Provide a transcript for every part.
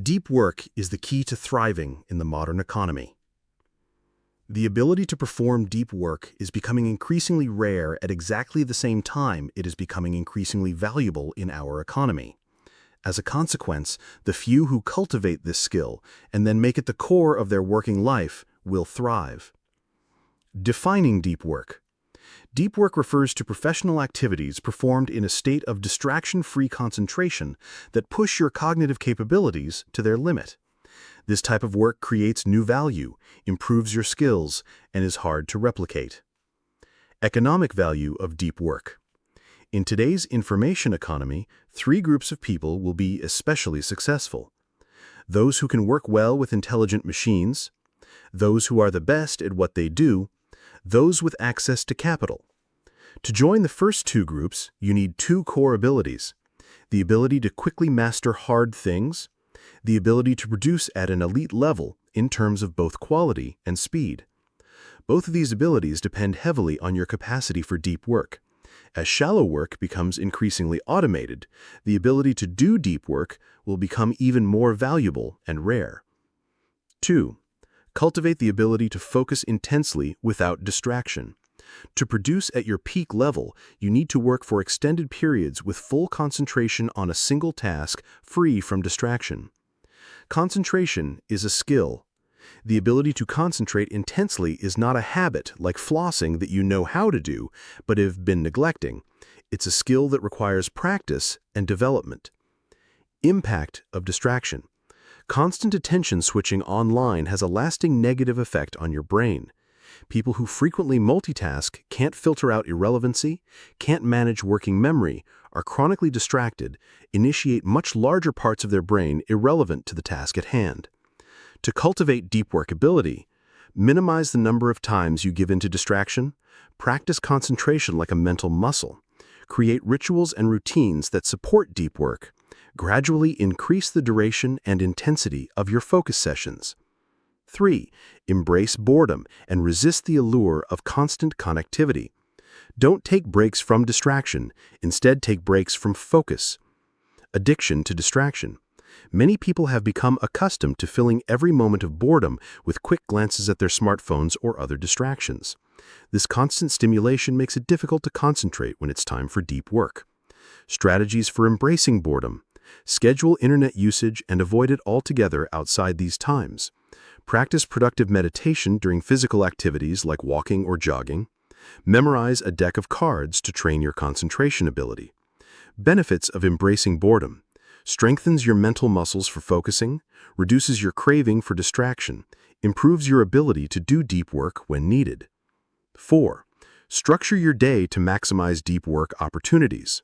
Deep work is the key to thriving in the modern economy. The ability to perform deep work is becoming increasingly rare at exactly the same time it is becoming increasingly valuable in our economy. As a consequence, the few who cultivate this skill and then make it the core of their working life will thrive. Defining deep work. Deep work refers to professional activities performed in a state of distraction-free concentration that push your cognitive capabilities to their limit. This type of work creates new value, improves your skills, and is hard to replicate. Economic value of deep work. In today's information economy, three groups of people will be especially successful. Those who can work well with intelligent machines, those who are the best at what they do, those with access to capital. To join the first two groups, you need two core abilities: the ability to quickly master hard things, the ability to produce at an elite level in terms of both quality and speed. Both of these abilities depend heavily on your capacity for deep work. As shallow work becomes increasingly automated, the ability to do deep work will become even more valuable and rare. 2. Cultivate the ability to focus intensely without distraction. To produce at your peak level, you need to work for extended periods with full concentration on a single task, free from distraction. Concentration is a skill. The ability to concentrate intensely is not a habit like flossing that you know how to do, but have been neglecting. It's a skill that requires practice and development. Impact of distraction. Constant attention switching online has a lasting negative effect on your brain. People who frequently multitask can't filter out irrelevancy, can't manage working memory, are chronically distracted, initiate much larger parts of their brain irrelevant to the task at hand. To cultivate deep work ability, minimize the number of times you give in to distraction, practice concentration like a mental muscle, create rituals and routines that support deep work, gradually increase the duration and intensity of your focus sessions. 3. Embrace boredom and resist the allure of constant connectivity. Don't take breaks from distraction, instead take breaks from focus. Addiction to distraction. Many people have become accustomed to filling every moment of boredom with quick glances at their smartphones or other distractions. This constant stimulation makes it difficult to concentrate when it's time for deep work. Strategies for embracing boredom. Schedule internet usage and avoid it altogether outside these times. Practice productive meditation during physical activities like walking or jogging. Memorize a deck of cards to train your concentration ability. Benefits of embracing boredom. Strengthens your mental muscles for focusing, reduces your craving for distraction, improves your ability to do deep work when needed. 4. Structure your day to maximize deep work opportunities.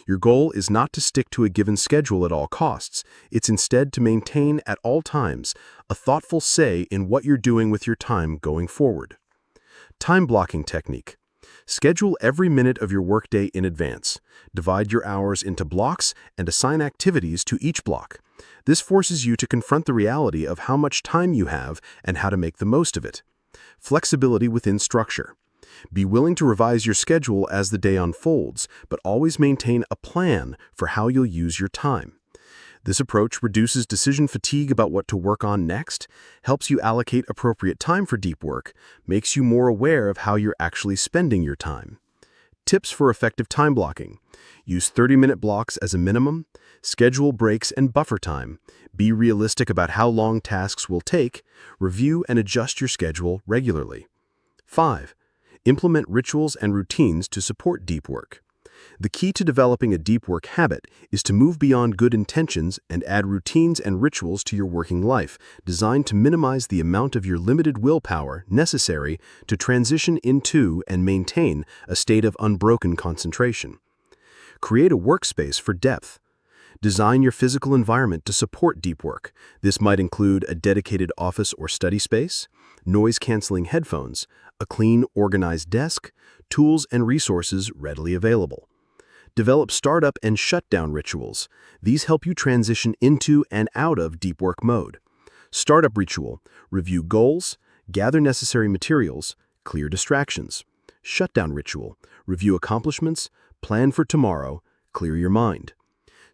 Your goal is not to stick to a given schedule at all costs. It's instead to maintain at all times a thoughtful say in what you're doing with your time going forward. Time blocking technique. Schedule every minute of your workday in advance. Divide your hours into blocks and assign activities to each block. This forces you to confront the reality of how much time you have and how to make the most of it. Flexibility within structure. Be willing to revise your schedule as the day unfolds, but always maintain a plan for how you'll use your time. This approach reduces decision fatigue about what to work on next, helps you allocate appropriate time for deep work, makes you more aware of how you're actually spending your time. Tips for effective time blocking. Use 30-minute blocks as a minimum. Schedule breaks and buffer time. Be realistic about how long tasks will take. Review and adjust your schedule regularly. 5. Implement rituals and routines to support deep work. The key to developing a deep work habit is to move beyond good intentions and add routines and rituals to your working life, designed to minimize the amount of your limited willpower necessary to transition into and maintain a state of unbroken concentration. Create a workspace for depth. Design your physical environment to support deep work. This might include a dedicated office or study space, noise-canceling headphones, a clean, organized desk, tools and resources readily available. Develop startup and shutdown rituals. These help you transition into and out of deep work mode. Startup ritual: review goals, gather necessary materials, clear distractions. Shutdown ritual: review accomplishments, plan for tomorrow, clear your mind.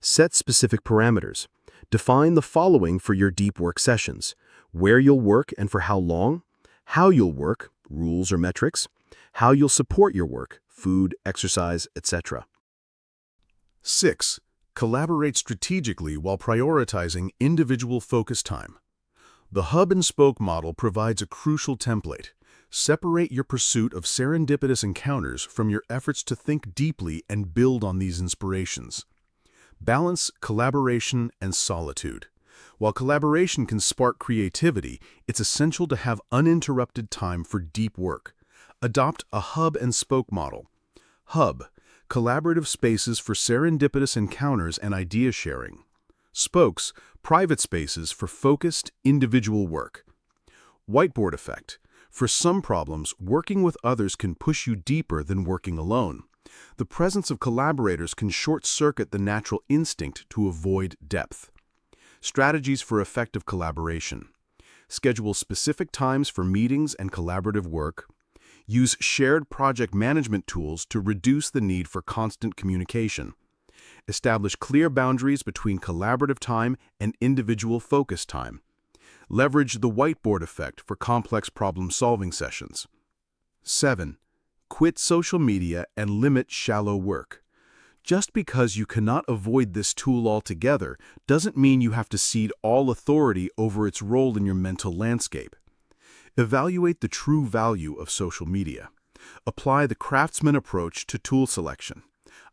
Set specific parameters. Define the following for your deep work sessions: where you'll work and for how long, how you'll work, rules or metrics, how you'll support your work, food, exercise, etc. 6. Collaborate strategically while prioritizing individual focus time. The hub-and-spoke model provides a crucial template. Separate your pursuit of serendipitous encounters from your efforts to think deeply and build on these inspirations. Balance collaboration and solitude. While collaboration can spark creativity, it's essential to have uninterrupted time for deep work. Adopt a hub-and-spoke model. Hub, collaborative spaces for serendipitous encounters and idea sharing. Spokes, private spaces for focused, individual work. Whiteboard effect. For some problems, working with others can push you deeper than working alone. The presence of collaborators can short-circuit the natural instinct to avoid depth. Strategies for effective collaboration. Schedule specific times for meetings and collaborative work. Use shared project management tools to reduce the need for constant communication. Establish clear boundaries between collaborative time and individual focus time. Leverage the whiteboard effect for complex problem-solving sessions. 7. Quit social media and limit shallow work. Just because you cannot avoid this tool altogether doesn't mean you have to cede all authority over its role in your mental landscape. Evaluate the true value of social media. Apply the craftsman approach to tool selection.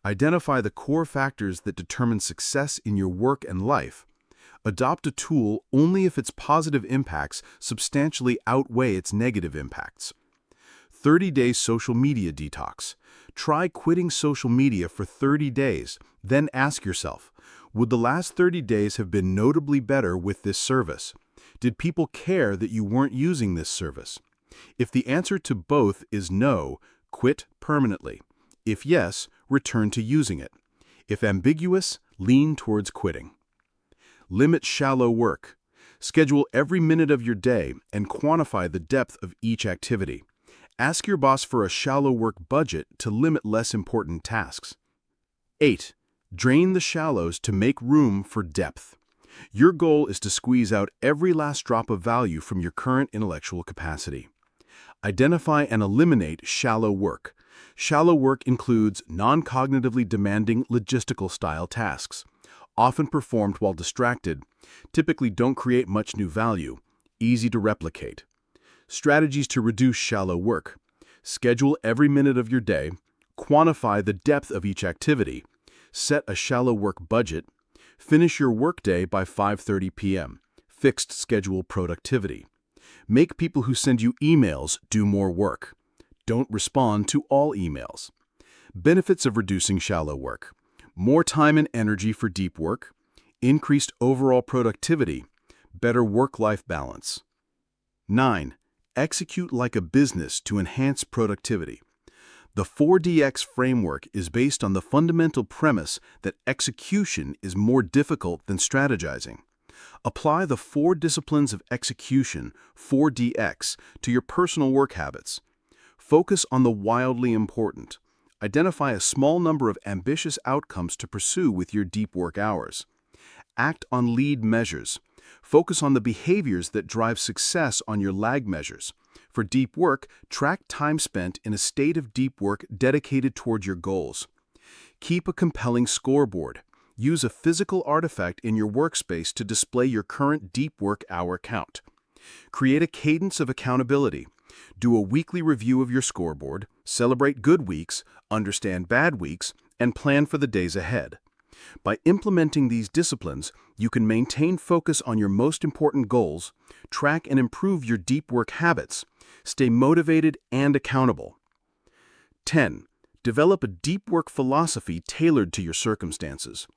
Identify the core factors that determine success in your work and life. Adopt a tool only if its positive impacts substantially outweigh its negative impacts. 30-day social media detox. Try quitting social media for 30 days, then ask yourself, would the last 30 days have been notably better with this service? Did people care that you weren't using this service? If the answer to both is no, quit permanently. If yes, return to using it. If ambiguous, lean towards quitting. Limit shallow work. Schedule every minute of your day and quantify the depth of each activity. Ask your boss for a shallow work budget to limit less important tasks. 8. Drain the shallows to make room for depth. Your goal is to squeeze out every last drop of value from your current intellectual capacity. Identify and eliminate shallow work. Shallow work includes non-cognitively demanding logistical-style tasks, often performed while distracted, typically don't create much new value, easy to replicate. Strategies to reduce shallow work. Schedule every minute of your day, quantify the depth of each activity, set a shallow work budget, finish your workday by 5:30 p.m., fixed schedule productivity. Make people who send you emails do more work. Don't respond to all emails. Benefits of reducing shallow work. More time and energy for deep work, increased overall productivity, better work-life balance. 9. Execute like a business to enhance productivity. The 4DX framework is based on the fundamental premise that execution is more difficult than strategizing. Apply the 4 disciplines of execution, 4DX, to your personal work habits. Focus on the wildly important. Identify a small number of ambitious outcomes to pursue with your deep work hours. Act on lead measures. Focus on the behaviors that drive success on your lag measures. For deep work, track time spent in a state of deep work dedicated toward your goals. Keep a compelling scoreboard. Use a physical artifact in your workspace to display your current deep work hour count. Create a cadence of accountability. Do a weekly review of your scoreboard, celebrate good weeks, understand bad weeks, and plan for the days ahead. By implementing these disciplines, you can maintain focus on your most important goals, track and improve your deep work habits, stay motivated and accountable. 10. Develop a deep work philosophy tailored to your circumstances.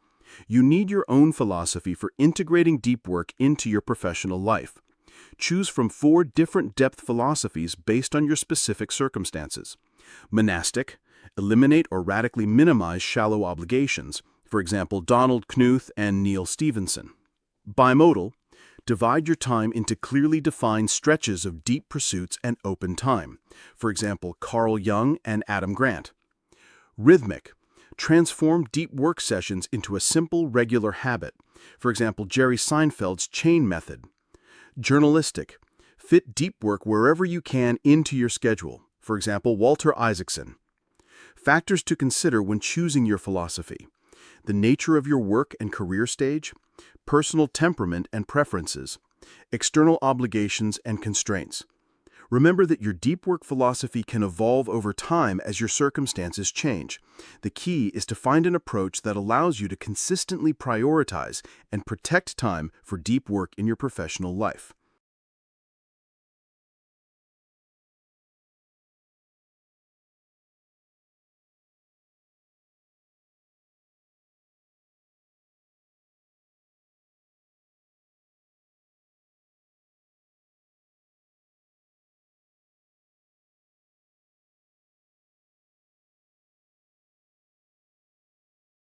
You need your own philosophy for integrating deep work into your professional life. Choose from 4 different depth philosophies based on your specific circumstances. Monastic, eliminate or radically minimize shallow obligations, for example, Donald Knuth and Neil Stephenson. Bimodal, divide your time into clearly defined stretches of deep pursuits and open time, for example, Carl Jung and Adam Grant. Rhythmic, Transform deep work sessions into a simple, regular habit. For example, Jerry Seinfeld's chain method. Journalistic. Fit deep work wherever you can into your schedule. For example, Walter Isaacson. Factors to consider when choosing your philosophy. The nature of your work and career stage, personal temperament and preferences, external obligations and constraints. Remember that your deep work philosophy can evolve over time as your circumstances change. The key is to find an approach that allows you to consistently prioritize and protect time for deep work in your professional life.